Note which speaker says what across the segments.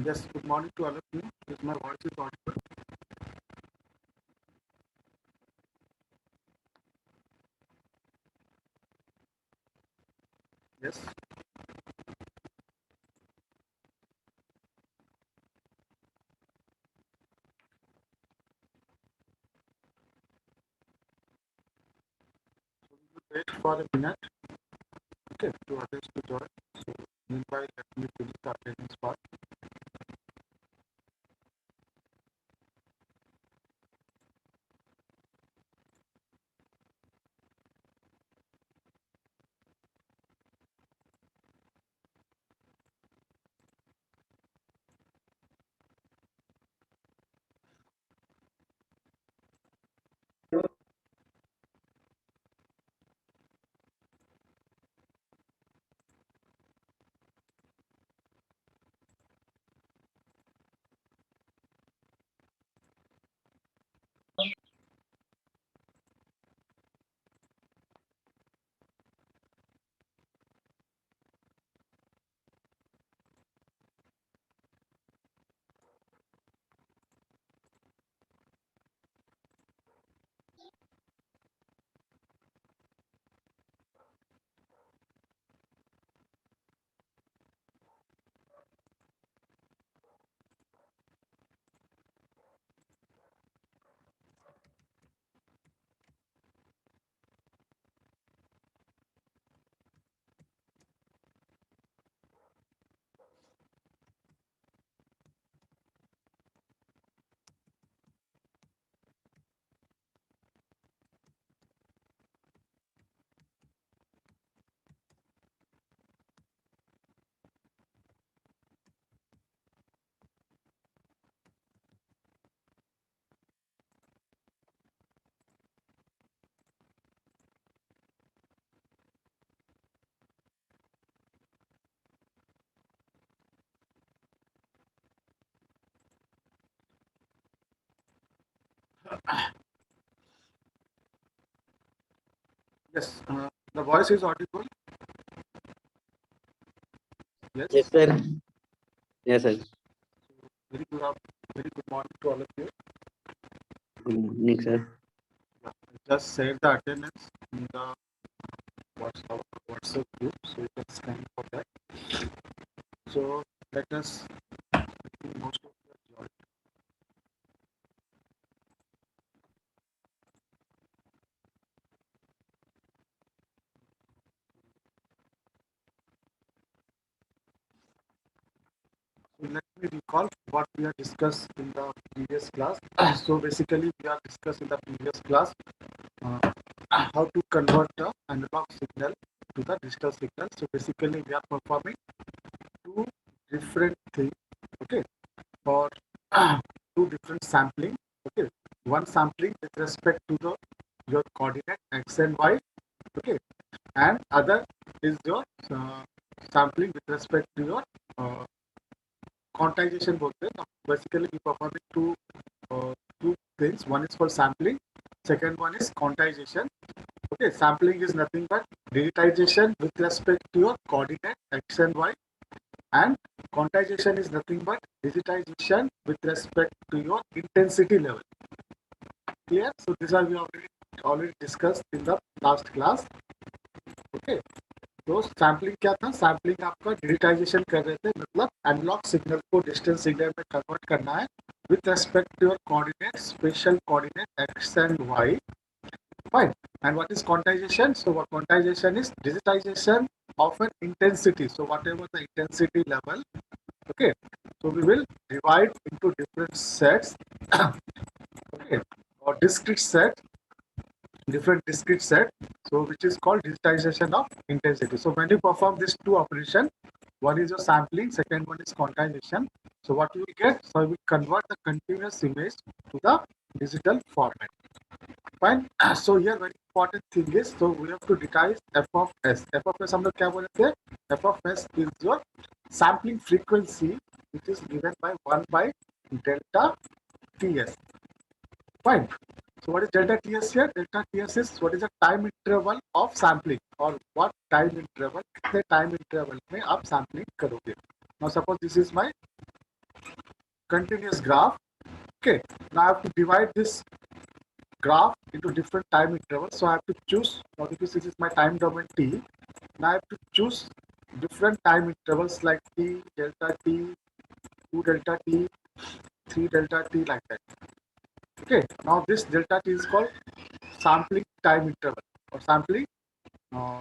Speaker 1: Yes, good morning to all of you. Is my voice is audible? Yes. Wait for a minute. Okay, to others to join. So meanwhile, let me finish the attendance part. Yes, the voice is audible. Yes.
Speaker 2: Yes, sir. Yes, sir.
Speaker 1: Very good, very good morning to all of you.
Speaker 2: Good morning, sir.
Speaker 1: Just save the attendance in the WhatsApp group, so you can scan for that. So let us most of you join. So let me recall what we have discussed in the previous class. So basically, we have discussed in the previous class uh, how to convert the analog signal to the digital signal. So basically, we are performing two different things. Okay, for two different sampling. Okay, one sampling with respect to the your coordinate x and y. Okay, and other is your sampling with respect to your quantization बोलते हैं. Basically, we performing two things. One is for sampling. Second one is quantization. Okay, sampling is nothing but digitization with respect to your coordinate x and y, and quantization is nothing but digitization with respect to your intensity level. Clear? So these are we already discussed in the last class. Okay. तो sampling क्या था? Sampling आपका digitisation कर रहे थे, मतलब analogue signal को digital signal में कन्वर्ट करना है with respect to your coordinate, spatial coordinate x and y. Fine. And what is quantization? So what quantization is? Digitization of an intensity. So whatever the intensity level, okay. So we will divide into different sets, okay, or discrete set, different discrete set. So which is called digitization of intensity. So when you perform these two operations, one is your sampling, second one is quantization. So what you will get? So we convert the continuous image to the digital format. Fine. So here very important thing is, so we have to digitize f of s. F of s हम लोग क्या बोले थे? F of s is your sampling frequency, which is given by 1 by delta ts. Fine. So what is delta TS here? Delta TS is what is the time interval of sampling, or what time interval, कितने time interval में आप sampling करोगे. Now suppose this is my continuous graph. Okay, now I have to divide this graph into different time intervals. So I have to choose, now because this is my time domain T, now I have to choose different time intervals like T, delta T, 2 delta T, 3 delta T, like that. Okay, now this delta T is called sampling time interval, or sampling uh,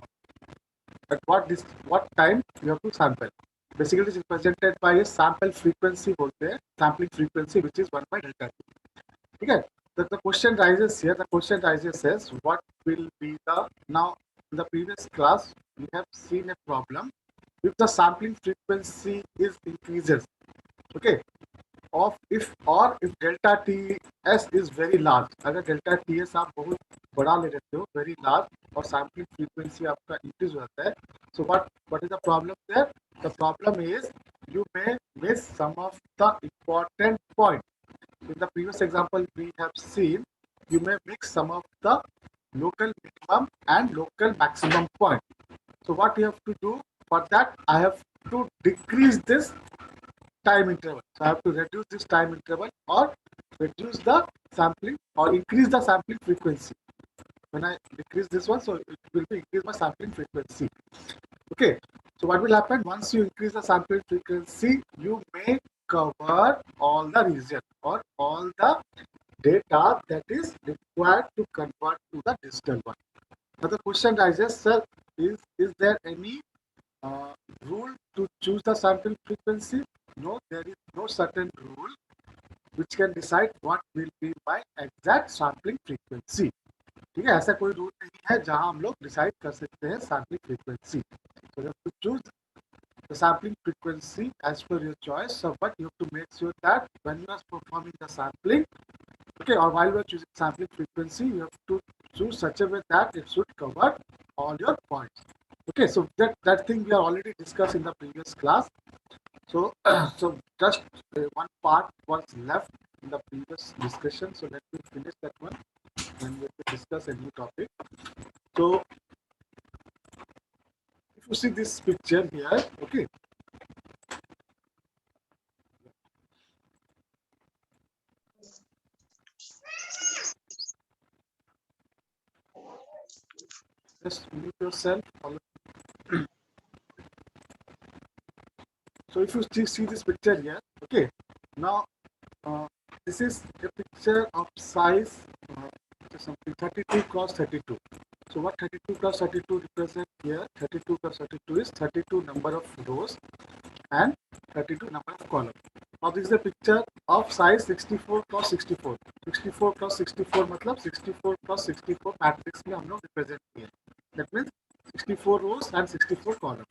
Speaker 1: at what time you have to sample. Basically it is represented by a sample frequency बोलते हैं, sampling frequency, which is 1 by delta T. Okay, the question rises here, the question rises says what will be the, now in the previous class we have seen a problem if the sampling frequency is increases, okay, of if delta ts is very large, अगर delta ts आप बहुत बड़ा ले लेते हो, very large, और sampling frequency आपका increase हो जाता है, so what is the problem there? The problem is you may miss some of the important point. In the previous example we have seen, you may mix some of the local minimum and local maximum point. So what you have to do for that, I have to decrease this time interval. So I have to reduce this time interval, or reduce the sampling, or increase the sampling frequency. When I decrease this one, so it will be increase my sampling frequency. Okay, so what will happen once you increase the sampling frequency, you may cover all the region or all the data that is required to convert to the digital one. Now the question rises, sir, is there any uh, rule to choose the sample frequency? No, there is no certain rule which can decide what will be my exact sampling frequency. ठीक है, ऐसा कोई rule नहीं है जहां हम लोग decide कर सकते हैं sampling frequency. So you have to choose the sampling frequency as per your choice. So, but you have to make sure that when you are performing the sampling, okay, or while you are choosing sampling frequency, you have to choose such a way that it should cover all your points. Okay, so that thing we are already discussed in the previous class. So, so just one part was left in the previous discussion. So let me finish that one, and we will discuss a new topic. So, if you see this picture here, okay. Just mute yourself. So if you see this picture here, okay. Now, this is a picture of size something 32 cross 32. So what 32 cross 32 represent here? 32 cross 32 is 32 number of rows and 32 number of columns. Now this is a picture of size 64 cross 64. 64 cross 64 मतलब 64 cross 64 matrix में हम लोग represent किए. That means 64 rows and 64 columns.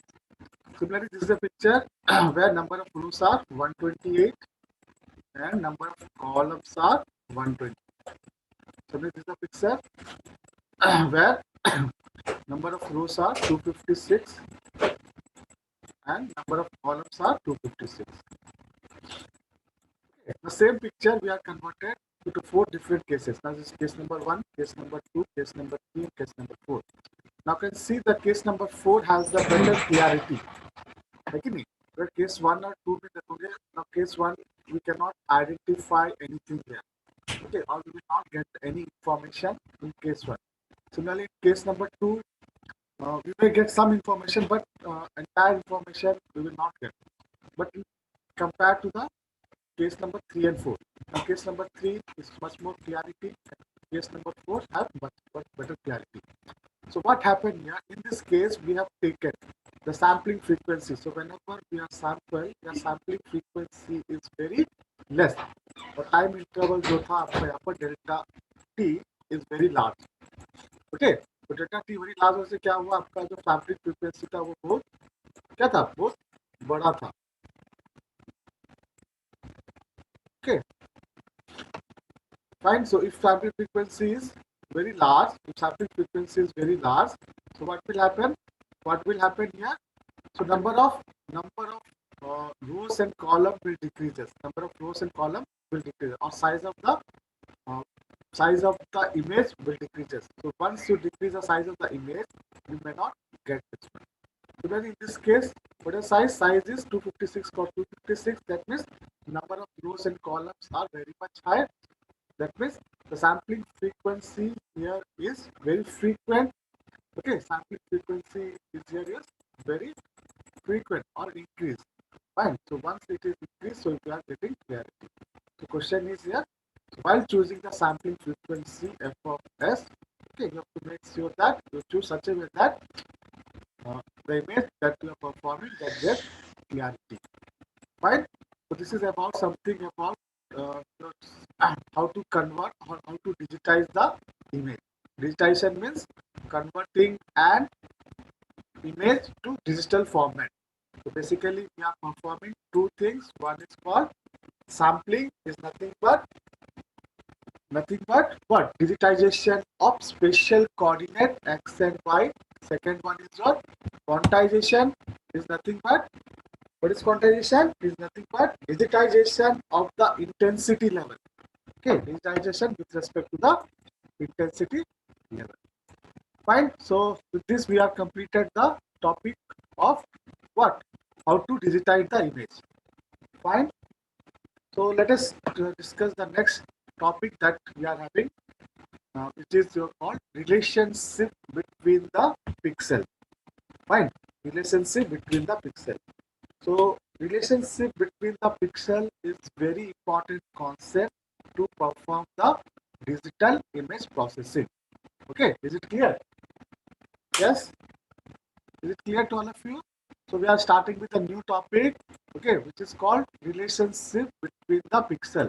Speaker 1: Similarly, this is a picture where number of rows are 128 and number of columns are 120. Similarly, this is a picture where number of rows are 256 and number of columns are 256. Okay. The same picture we are converted into 4 different cases. Now this is case number 1, case number 2, case number 3, and case number 4. Now you can see the case number 4 has the better clarity. Okay, but case 1 or 2 में देखोगे, now case 1 we cannot identify anything here. Okay, or we will not get any information in case 1. Similarly, in case number 2, we may get some information, but entire information we will not get. But compared to the case number 3 and 4, now case number 3 is much more clarity, and case number 4 have much better clarity. So what happened here? In this case, we have taken the sampling frequency. So whenever we are sample, the sampling frequency is very less. The time interval जो था आपका यहाँ पर delta t is very large. Okay, तो delta t very large होने से क्या हुआ, आपका जो sampling frequency था वो बहुत क्या था, बहुत बड़ा था. Okay, fine. So if sampling frequency is very large, so what will happen? What will happen here? So number of rows and column will decreases. Number of rows and column will decrease, or size of the size of the image will decreases. So once you decrease the size of the image, you may not get this one. So then in this case, what is size? Size is 256 or 256. That means number of rows and columns are very much higher. That means the sampling frequency here is very frequent. Okay, sampling frequency is here is very frequent or increased. Fine. So once it is increased, so you are getting clarity. So question is here, while choosing the sampling frequency f of s, okay, you have to make sure that you choose such a way that the image that you are performing that gets clarity. Fine. So this is about something about how to convert or how to digitize the image. Digitization means converting an image to digital format. So basically, we are performing two things. One is called sampling, is nothing but what? Digitization of spatial coordinate x and y. Second one is what? Quantization is nothing but what is quantization? Is nothing but digitization of the intensity level. Okay, digitization with respect to the intensity level. Fine. So with this we have completed the topic of what? How to digitize the image. Fine. So let us discuss the next topic that we are having, which is called relationship between the pixel. Fine. Relationship between the pixel. So relationship between the pixel is very important concept to perform the digital image processing. Okay, is it clear? Yes? Is it clear to all of you? So we are starting with a new topic, okay, which is called relationship between the pixel.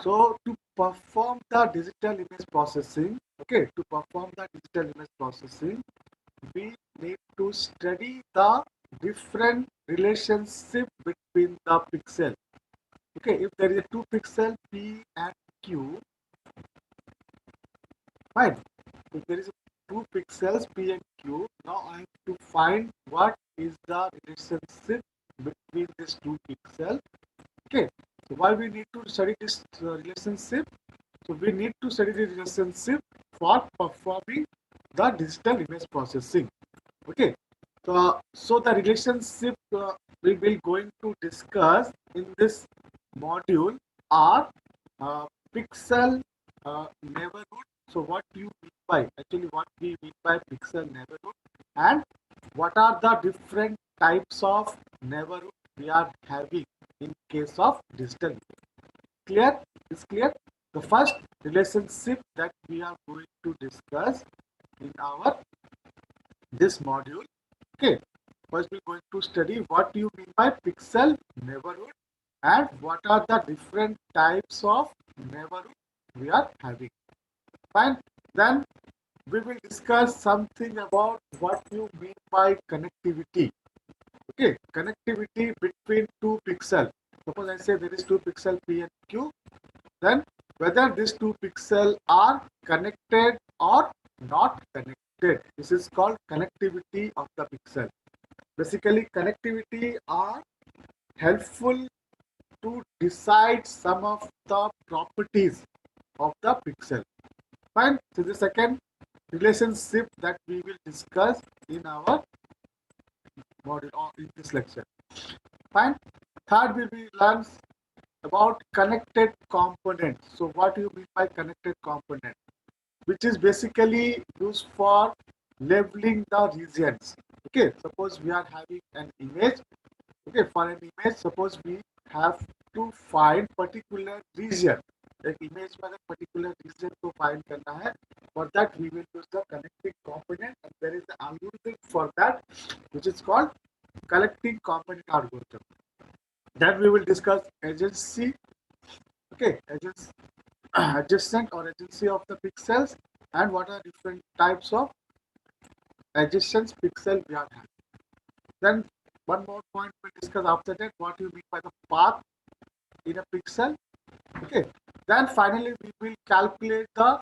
Speaker 1: So to perform the digital image processing, okay, to perform the digital image processing, we need to study the different relationship between the pixel. Okay, if there is a two pixel P and Q, fine. If there is two pixels P and Q, now I have to find what is the relationship between these two pixels. Okay, so why we need to study this relationship? So we need to study the relationship for performing the digital image processing. Okay, so the relationship we will going to discuss in this module are pixel neighborhood. So what you mean by actually what we mean by pixel neighborhood, and what are the different types of neighborhood we are having in case of digital image. Clear? Is clear? The first relationship that we are going to discuss in our this module. Okay, first we're going to study what you mean by pixel neighborhood and what are the different types of neighborhood we are having. Fine. Then we will discuss something about what you mean by connectivity. Okay, connectivity between two pixels. Suppose I say there is two pixel P and Q, then whether these two pixels are connected or not connected. This is called connectivity of the pixel. Basically, connectivity are helpful to decide some of the properties of the pixel. Fine. So the second relationship that we will discuss in our module or in this lecture. Fine. Third, we will learn about connected components. So what do you mean by connected component? Which is basically used for labeling the regions. Okay, suppose we are having an image. Okay, for an image, suppose we have to find particular region. एक image में अगर particular region को find करना है, for that we will use the connecting component, and there is an algorithm for that, which is called connecting component algorithm. Then we will discuss agency. Okay, agency, adjacent or agency of the pixels, and what are different types of adjacent pixel we are having. Then one more point we'll discuss after that, what you mean by the path in a pixel. Okay. Then finally we will calculate the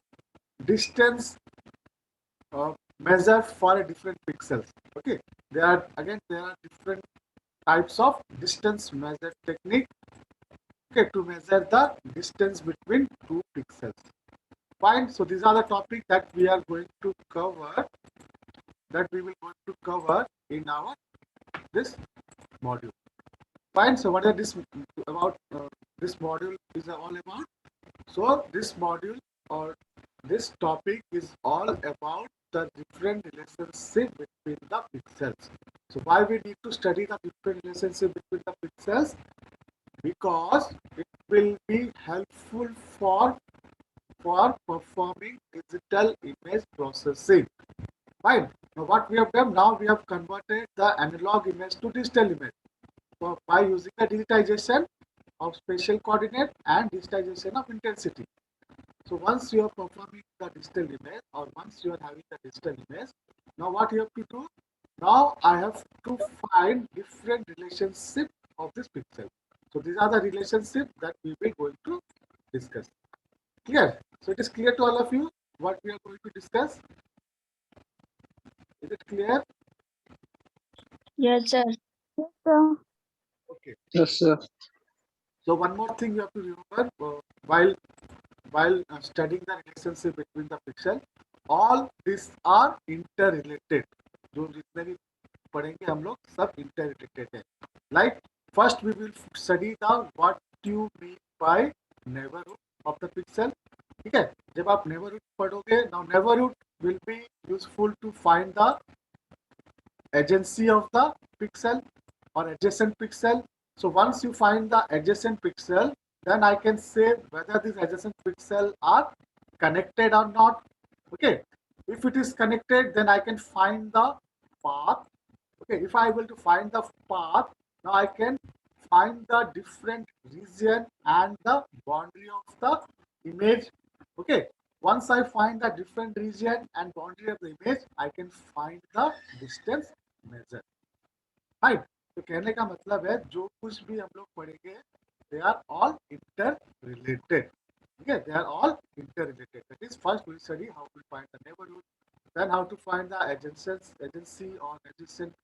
Speaker 1: distance measure for a different pixels. Okay. There are different types of distance measure technique. Okay, to measure the distance between two pixels. Fine. So these are the topics that we are going to cover. That we will going to cover in our this module. Fine. So what are this about? This module is all about. So this module or this topic is all about the different relationship between the pixels. So why we need to study the different relationship between the pixels? Because it will be helpful for performing digital image processing. Fine. Now what we have done now, we have converted the analog image to digital image. So by using the digitization of spatial coordinate and digitization of intensity. So once you are performing the digital image or once you are having the digital image, now what you have to do? Now I have to find different relationship of this pixel. So these are the relationships that we will going to discuss. Clear? So it is clear to all of you what we are going to discuss? Is it clear?
Speaker 3: Yes, sir. Yes, sir.
Speaker 1: Okay.
Speaker 4: Yes, sir.
Speaker 1: So one more thing you have to remember while studying the relationship between the pixel, all these are interrelated. जो जितने भी पढ़ेंगे हम लोग सब interrelated है. Like first we will study the what you mean by neighborhood of the pixel. ठीक है? जब आप neighborhood पढ़ोगे, now neighborhood will be useful to find the adjacency of the pixel or adjacent pixel. So once you find the adjacent pixel, then I can say whether these adjacent pixels are connected or not. Okay. If it is connected, then I can find the path. Okay. If I able to find the path, now I can find the different region and the boundary of the image. Okay. Once I find the different region and boundary of the image, I can find the distance measure. Right. तो कहने का मतलब है जो कुछ भी हम लोग पढ़ेंगे they are all interrelated. Okay, they are all interrelated. That is, first we study how to find the neighborhood, then how to find the agency or adjacent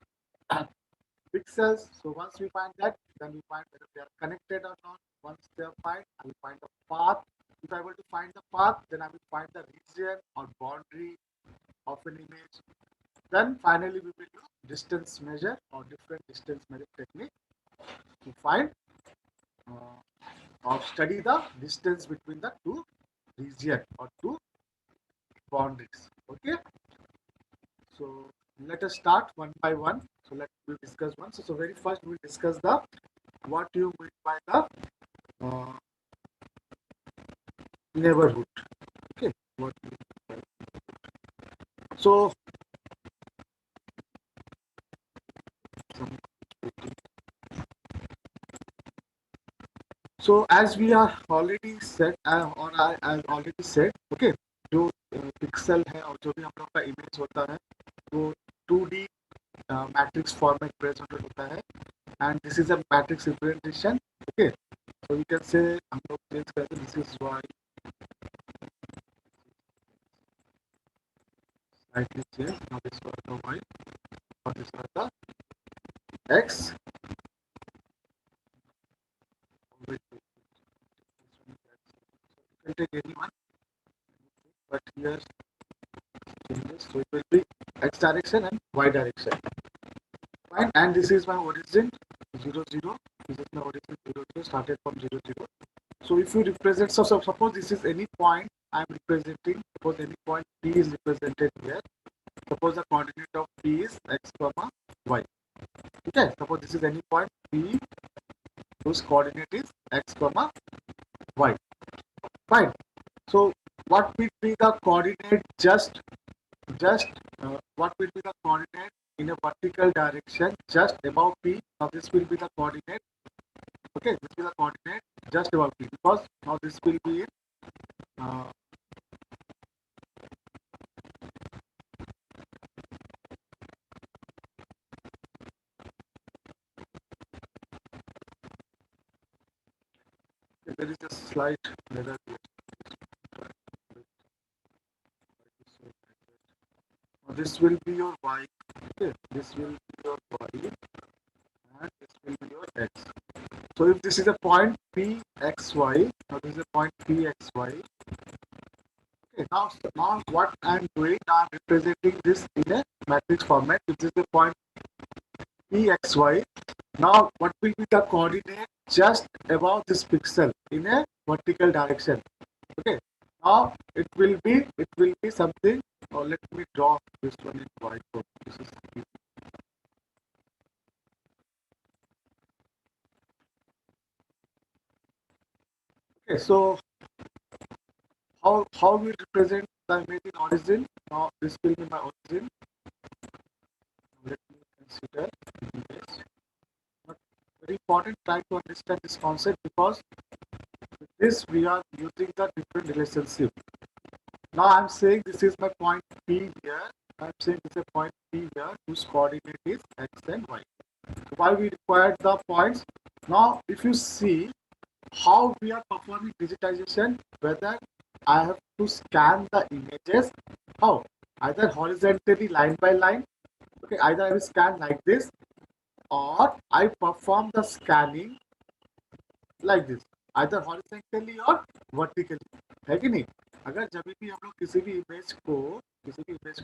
Speaker 1: pixels. So once we find that, then we find whether they are connected or not. Once they are found, I will find the path. If I were to find the path, then I will find the region or boundary of an image. Then finally we will use distance measure or different distance measure technique to find or study the distance between the two regions or two boundaries. Okay. So let us start one by one. So let we discuss one. So very first we will discuss the what you mean by the neighborhood. Okay. What you mean by neighborhood. So So as we are already said or I already said, okay, जो pixel है और जो भी हम लोग का image होता है वो 2D मैट्रिक्स फॉर्मेट प्रेजेंट होता है and this is a matrix representation. Okay, so you can say हम लोग चेंज करते हैं. This is why slightly change. Now this was the y or this was the x. You can take any one, but here changes, so it will be x direction and y direction. Fine, and this is my origin 0 0. This is my origin 0 0, started from 0 0. So if you represent, so suppose this is any point I am representing. Suppose any point P is represented here. Suppose the coordinate of P is x comma y. Okay, suppose this is any point P whose coordinate is x comma y. Fine. So what will be the coordinate what will be the coordinate in a vertical direction just above P? Now this will be the coordinate. Okay, this is the coordinate just above P, because now this will be in there is a slight error here. Now this will be your y. Okay, this will be your y and this will be your x. So if this is a point P x y, now this is a point P x y. Okay, Okay, now what I'm doing, I'm representing this in a matrix format, which is the point pxy. Now, what will be the coordinate just above this pixel in a vertical direction? Okay. Now it will be something. Oh, let me draw this one in whiteboard. This is okay. So how we represent the image in origin? Now this will be my origin. Let me consider image. But very important. Try to understand this concept because with this we are using the different relationship. Now I'm saying this is my point P here. I'm saying this is a point P here whose coordinate is x and y. Why we require the points? Now, if you see how we are performing digitization, whether I have to scan the images, how? Either horizontally line by line, okay, either I will scan like this, or I perform the scanning like this, either horizontally or vertically, है कि नहीं? अगर जब भी हम लोग किसी भी इमेज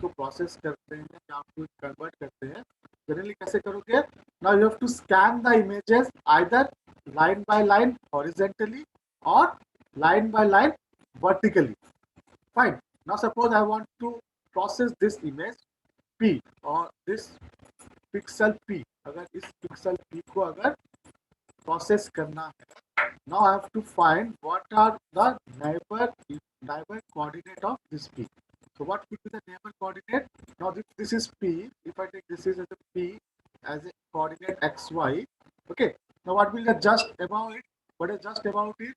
Speaker 1: को प्रोसेस करते हैं या आपको कन्वर्ट करते हैं, जनरली कैसे करोगे? Now you have to scan the images either line by line horizontally or line by line vertically. Fine. Now suppose I want to process this image P or this pixel P. अगर इस pixel P को अगर process करना है, now I have to find what are the neighbor coordinate of this P. So what could be the neighbor coordinate? Now this is P. If I take this is as a P as a coordinate xy. Okay. Now what will the just above it? What is just above it?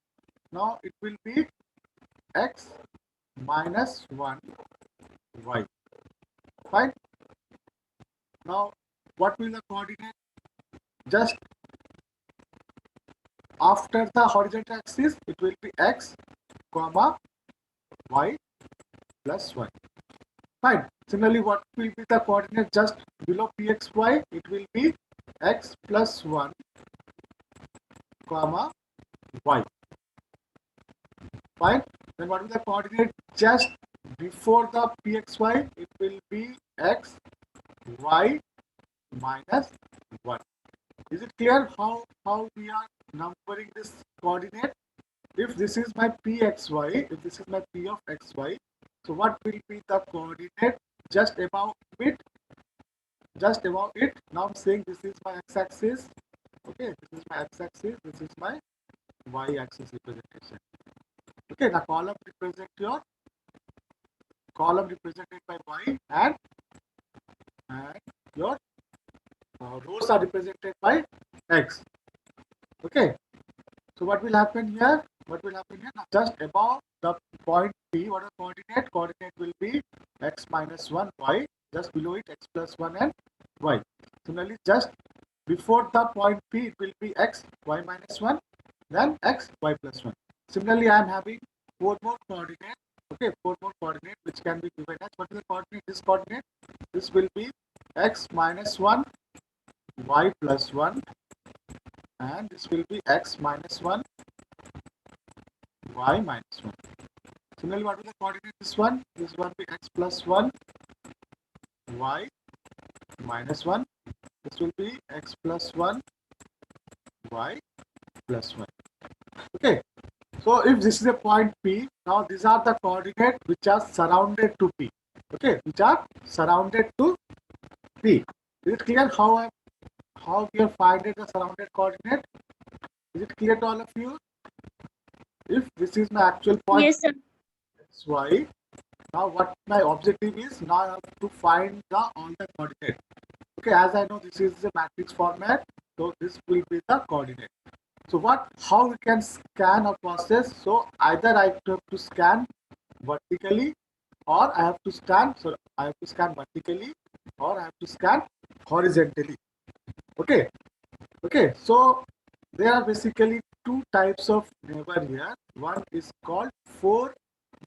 Speaker 1: Now it will be x minus 1 y. Fine. Now what will the coordinate? Just after the horizontal axis, it will be x comma y plus 1. Fine. Similarly, what will be the coordinate just below pxy? It will be x plus 1 comma y. Fine. Then what will be the coordinate just before the pxy? It will be x y minus 1. Is it clear how we are numbering this coordinate? If this is my pxy, if this is my p of xy, so what will be the coordinate just above it? Just above it. Now I'm saying this is my x-axis. Okay, this is my x-axis. This is my y-axis representation. Okay, the column represented by y and your rows are represented by x. Okay, so what will happen here? What will happen here? Now just above the point P, what is coordinate? Coordinate will be x minus 1 y. Just below it x plus 1 and y. Similarly, just before the point P, it will be x y minus 1, then x y plus 1. Similarly, I am having 4 more coordinates. Okay, 4 more coordinates which can be given as what is the coordinate? This coordinate. This will be x minus 1 y plus 1, and this will be x minus 1 y minus 1. Similarly, what is the coordinate? This one will be x plus 1 y minus 1. This will be x plus 1 y plus 1. Okay. So if this is a point P, now these are the coordinates which are surrounded to P. Okay, which are surrounded to P. Is it clear how we are finding the surrounded coordinate? Is it clear to all of you? If this is my actual point,
Speaker 3: Yes, sir.
Speaker 1: xy, now what my objective is, now I have to find all the coordinate. Okay, as I know this is a matrix format, so this will be the coordinate. So how we can scan or process? So either I have to scan vertically, or I have to scan vertically, or I have to scan horizontally. Okay, okay. So there are basically two types of neighbor here. One is called four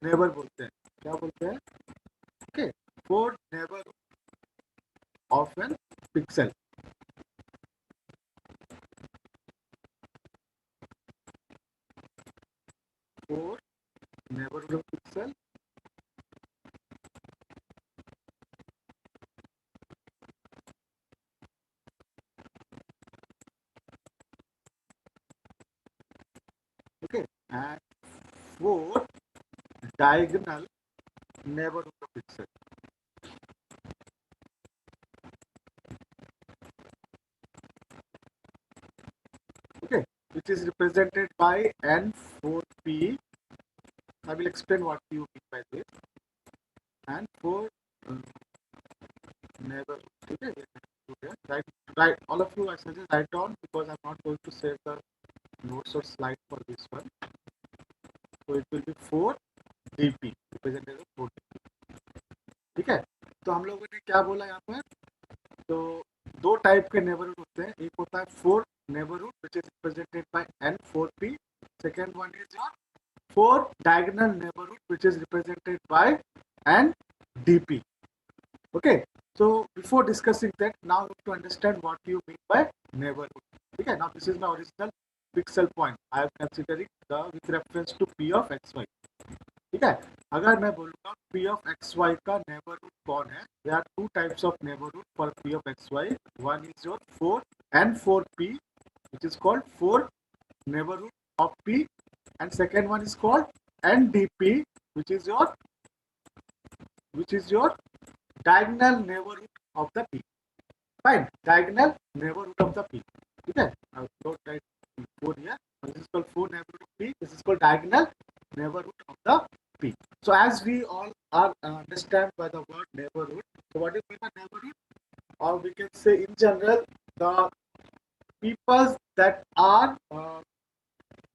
Speaker 1: neighbor बोलते हैं. क्या बोलते हैं? Okay, four neighbor of an pixel. Four neighborhood of pixel and 4 diagonal neighborhood of pixel. Okay, which is represented by N4P. I will explain what you mean by this. And 4 neighborhood. Okay, right. All of you, I suggest write down because I'm not going to save the notes or slide for this one. So it will be 4 DP, represented as 4 DP. ठीक है, तो हम लोगों ने क्या बोला यहाँ पर? तो दो टाइप के नेबरहुड होते हैं. एक होता है 4 neighbourhood which is represented by N4P. Second one is your 4 diagonal neighborhood which is represented by NDP. Okay, so before discussing that, now you have to understand what you mean by neighborhood. Okay, now this is my original pixel point. I am considering the with reference to P of XY. ठीक है, अगर मैं बोलूँगा P of XY का neighborhood कौन है? There are two types of neighborhood for P of XY. One is your 4 N4P, which is called 4 neighborhood of P, and second one is called NDP, which is your diagonal neighborhood of the P. Fine, diagonal neighborhood of the P. ठीक है, now don't write 4 here. This is called 4 neighborhood of P. This is called diagonal neighborhood of the P. So as we all are understand by the word neighborhood, so what is mean by neighborhood? Or we can say in general the people that are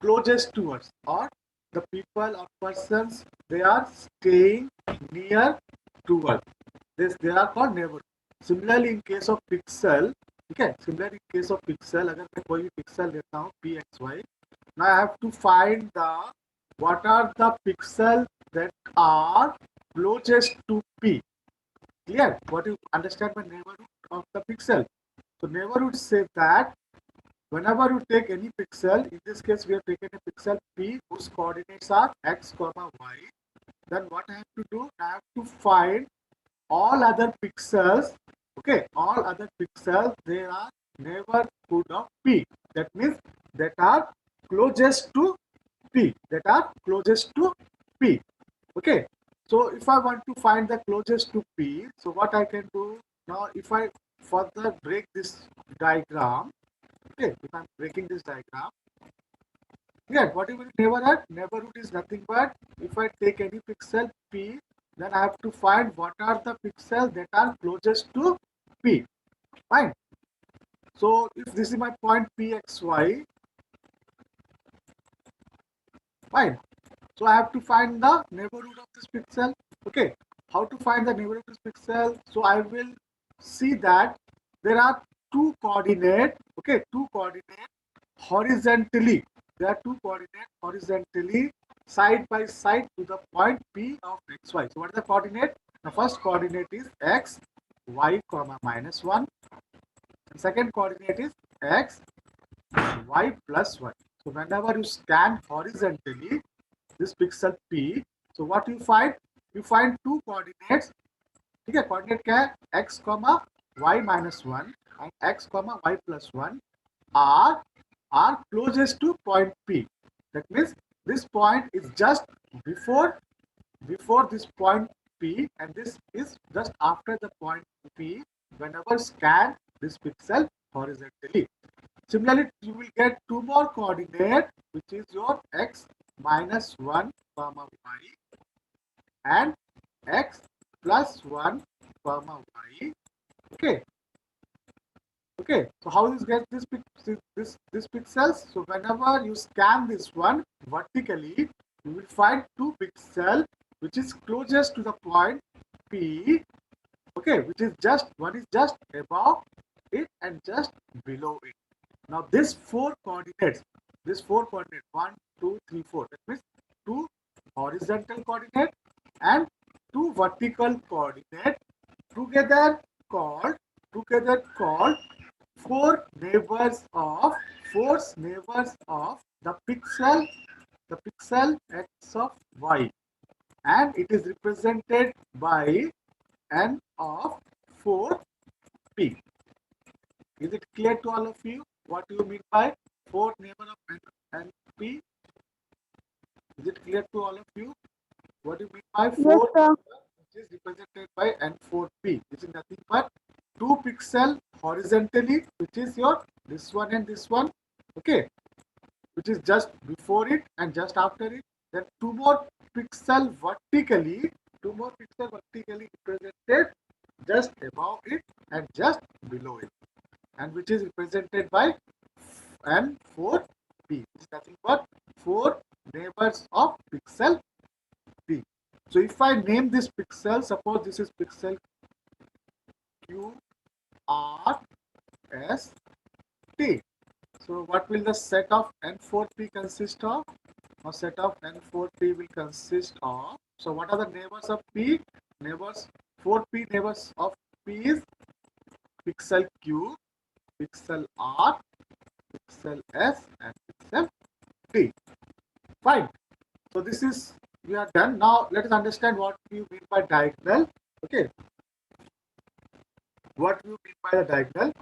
Speaker 1: closest to us, or the people or persons they are staying near to us. They are called neighborhood. Similarly in case of pixel, ठीक है, similarly in case of pixel, अगर मैं कोई भी pixel लेता हूँ pxy, now I have to find the what are the pixels that are closest to P. Clear? What you understand by neighborhood of the pixel? So neighborhood say that whenever you take any pixel, in this case we have taken a pixel P whose coordinates are x, y, then what I have to do? I have to find all other pixels. Okay, all other pixels they are neighborhood of P. That means that are closest to P. That are closest to P. Okay, so if I want to find the closest to P, so what I can do now? If I further break this diagram, okay, if I'm breaking this diagram, yeah, what is neighborhood? Neighborhood is nothing but if I take any pixel P, then I have to find what are the pixels that are closest to P. Fine. So if this is my point PXY, fine. So I have to find the neighborhood of this pixel. Okay. How to find the neighborhood of this pixel? So I will see that there are two coordinates. Okay, two coordinates horizontally. There are two coordinates horizontally side by side to the point P of XY. So what is the coordinate? The first coordinate is x, y, comma minus 1. The second coordinate is x, y plus 1. So whenever you scan horizontally this pixel P, so what you find? You find two coordinates. ठीक है, coordinate क्या है? x, y minus 1 and x, y plus 1 are closest to point P. That means this point is just before this point P, and this is just after the point P whenever scan this pixel horizontally. Similarly, you will get two more coordinates, which is your x minus 1 comma y and x plus 1 comma y. Okay. Okay, so how you get this pixels? So whenever you scan this one vertically, you will find two pixels which is closest to the point P. Okay, which is just one is just above it and just below it. Now this four coordinates 1, 2, 3, 4. That means two horizontal coordinate and two vertical coordinate together called four neighbors of the pixel x of y, and it is represented by n of 4p. Is it clear to all of you what you mean by 4 neighbor of n p? Is it clear to all of you? What do you mean by
Speaker 3: Yes,
Speaker 1: 4,
Speaker 3: sir.
Speaker 1: which is represented by N4P? This is nothing but 2 pixel horizontally, which is your this one and this one, okay, which is just before it and just after it. Then 2 more pixel vertically, 2 more pixel vertically represented just above it and just below it, and which is represented by N4P. It's nothing but 4 neighbors of pixel P. So if I name this pixel, suppose this is pixel Q R S T. So what will the set of N4P consist of? A set of N4P will consist of, so what are the neighbors of P? Neighbors, 4P neighbors of P is pixel Q, pixel R, pixel S and pixel T. Fine. So this is, we are done. Now let us understand what you mean by diagonal. Okay. What you mean by the diagonal.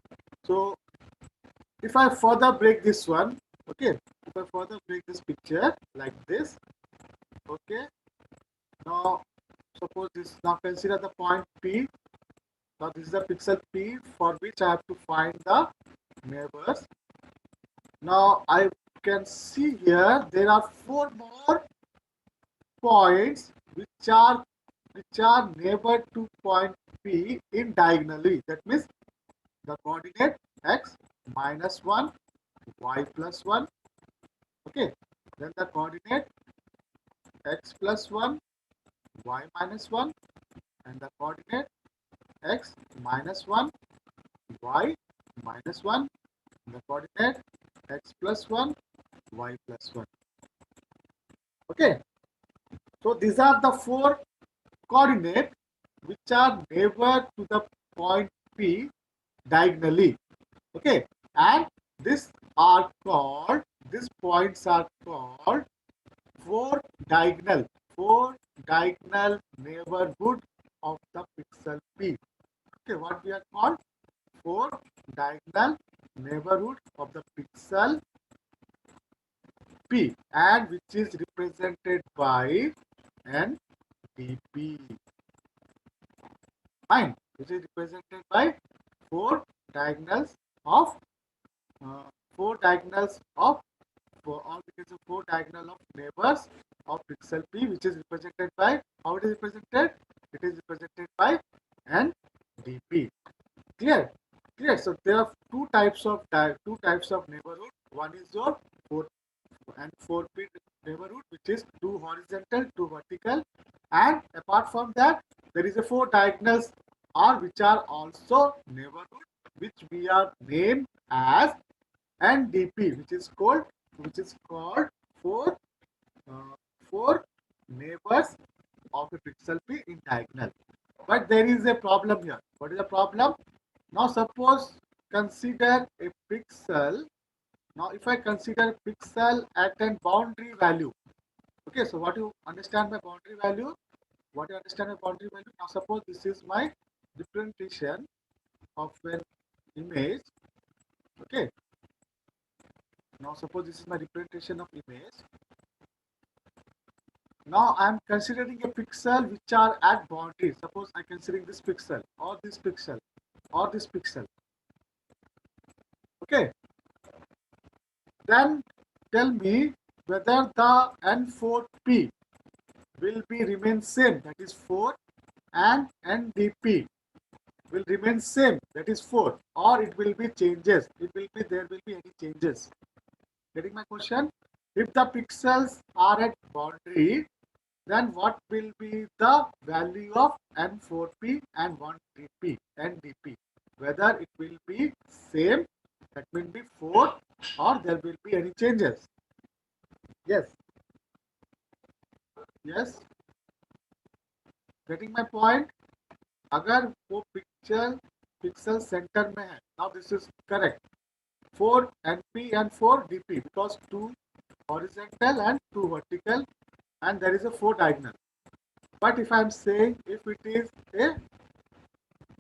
Speaker 1: So if I further break this one, okay, if I further break this picture like this, okay, now suppose this, now consider the point P. Now this is the pixel P for which I have to find the neighbors. Now I can see here there are 4 more points which are neighbor to point P in diagonally. That means the coordinate x minus 1, y plus 1, okay, then the coordinate x plus 1, y minus 1, and the coordinate x minus 1, y minus 1, and the coordinate x plus 1, y plus 1. Okay, so these are the 4 coordinates which are neighbor to the point P diagonally. Okay, and these points are called 4 diagonal neighborhood of the pixel P. Okay, what we are called 4 diagonal neighborhood of the pixel P, and which is represented by NDP. Fine, which is represented by 4 diagonals of uh, 4 diagonals of or we can say 4 diagonal of neighbors of pixel P, which is represented by, how it is represented? It is represented by NDP. Clear? Clear. So there are two types of neighborhood. One is your 4 and 4P neighborhood, which is 2 horizontal, 2 vertical, and apart from that, there is a 4 diagonals or which are also neighborhood, which we are named as NDP, which is called 4 neighbors of a pixel P in diagonal. But there is a problem here. What is the problem? Now suppose consider a pixel. Now if I consider pixel at a boundary value. Okay, so what you understand by boundary value? What you understand by boundary value? Now suppose this is my representation of an image. Okay. Now suppose this is my representation of image. Now I am considering a pixel which are at boundary. Suppose I am considering this pixel or this pixel or this pixel. Okay. Then tell me whether the N4P will be remain same, that is 4, and NDP will remain same, that is 4, or it will be changes. There will be any changes. Getting my question? If the pixels are at boundary, then what will be the value of N4P and 1DP, NDP? Whether it will be same, that will be 4, or there will be any changes. Yes. Yes. Getting my point? अगर वो pixel centre में है, now this is correct. 4 NP and 4 DP because 2 horizontal and 2 vertical, and there is a 4 diagonal. But if I am saying if it is a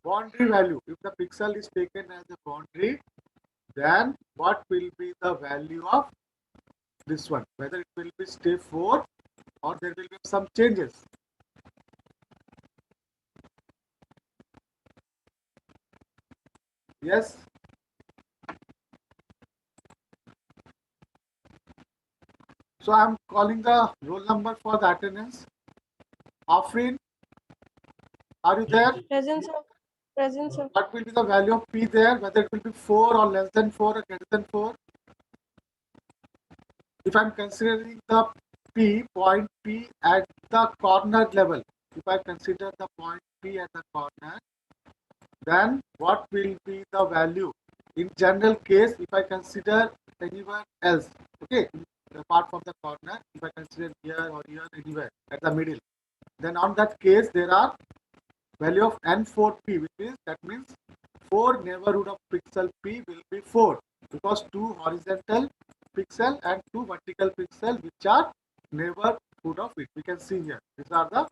Speaker 1: boundary value, if the pixel is taken as a boundary, then what will be the value of this one? Whether it will be stay 4 or there will be some changes. Yes. So I'm calling the roll number for the attendance. Afrin, are you there?
Speaker 3: Present, sir. Present, sir.
Speaker 1: What will be the value of P there? Whether it will be 4 or less than 4 or greater than 4? If I'm considering the point P at the corner level, if I consider the point P at the corner, then what will be the value? In general case, if I consider anywhere else, okay, apart from the corner, if I consider here or here, anywhere at the middle, then on that case there are value of N4P, which is, that means 4 neighborhood of pixel P will be 4, because 2 horizontal pixel and 2 vertical pixel which are neighborhood of it. We can see here. These are the,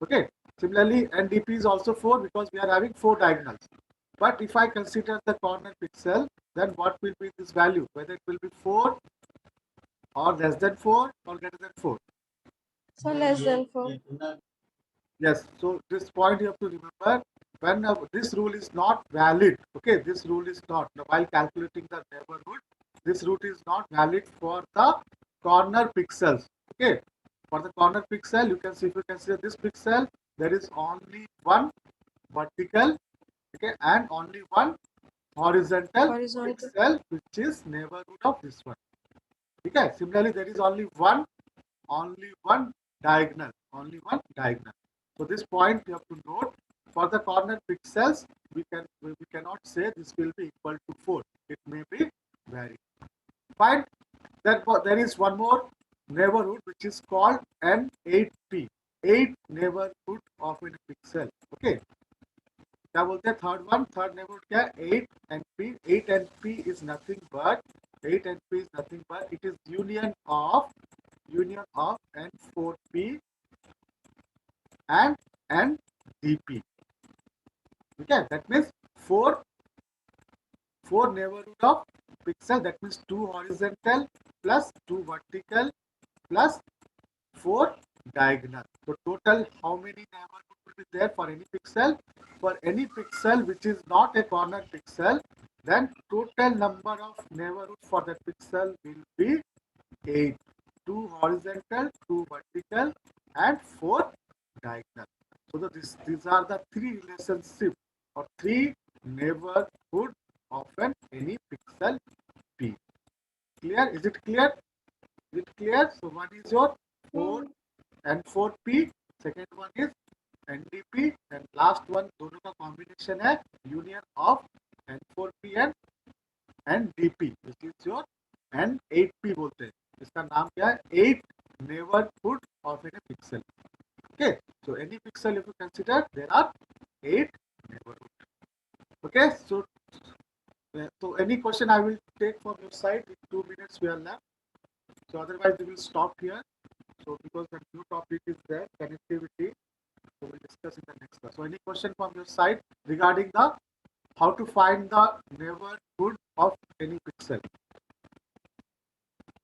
Speaker 1: okay. Similarly, NDP is also 4 because we are having 4 diagonals. But if I consider the corner pixel, then what will be this value? Whether it will be 4 or less than 4 or greater than 4.
Speaker 3: So less than 4.
Speaker 1: Yes, so this point you have to remember, when this rule is not valid, okay, this rule is not, while calculating the neighborhood, this rule is not valid for the corner pixels, okay. For the corner pixel, you can see, if you consider this pixel, there is only one vertical, okay, and only one horizontal pixel, which is neighborhood of this one, okay. Similarly, there is only one diagonal, So this point you have to note. For the corner pixels, we cannot say this will be equal to 4. It may be varied. Fine. Therefore, there is one more neighborhood which is called N8P. 8 neighborhood of a pixel. Okay. क्या बोलते हैं third neighborhood क्या है 8 NP. 8 NP is nothing but it is union of N4P and NDP. Okay, that means 4 neighborhood of pixel, that means 2 horizontal plus 2 vertical plus 4 diagonal. So total how many neighborhood will be there for any pixel? For any pixel which is not a corner pixel, then total number of neighborhood for that pixel will be 8. 2 horizontal, 2 vertical and 4 diagonal. So these are the 3 relationships or 3 neighborhood of any pixel P. Clear? Is it clear? Is it clear? So one is your 4 and 4P, second one is NDP, and last one दोनों का combination है union of N4P and NDP, which is your N8P बोलते हैं. इसका नाम क्या है? 8 neighborhood of a pixel. Okay, so any pixel if you consider, there are 8 neighborhood. Okay, so any question I will take from your side. In 2 minutes we are left. So otherwise we will stop here. So because the new topic is there, connectivity. So we'll discuss in the next class. So any question from your side regarding the how to find the neighborhood of any pixel?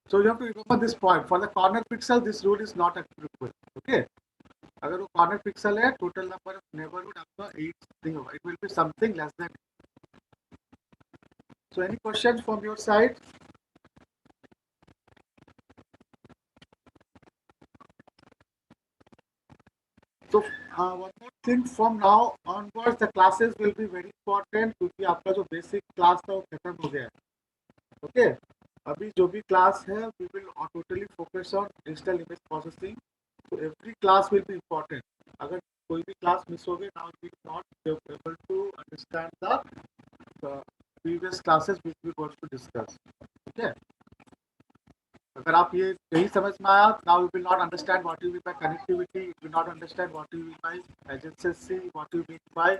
Speaker 1: So you have to remember this point. For the corner pixel, this rule is not applicable. Okay. अगर वो corner pixel है, total number of neighborhood आपका 8 नहीं होगा. It will be something less than. So any questions from your side? So one more thing, from now onwards the classes will be very important क्योंकि आपका जो basic class था वो खत्म हो गया है. Okay. अभी जो भी class है, we will totally focus on digital image processing. So every class will be important. अगर कोई भी class miss हो गई, now we will not be able to understand the previous classes which we were to discuss. Okay. अगर आप ये यही समझ में आया, now you will not understand what you mean by connectivity, you will not understand what you mean by adjacency, what you mean by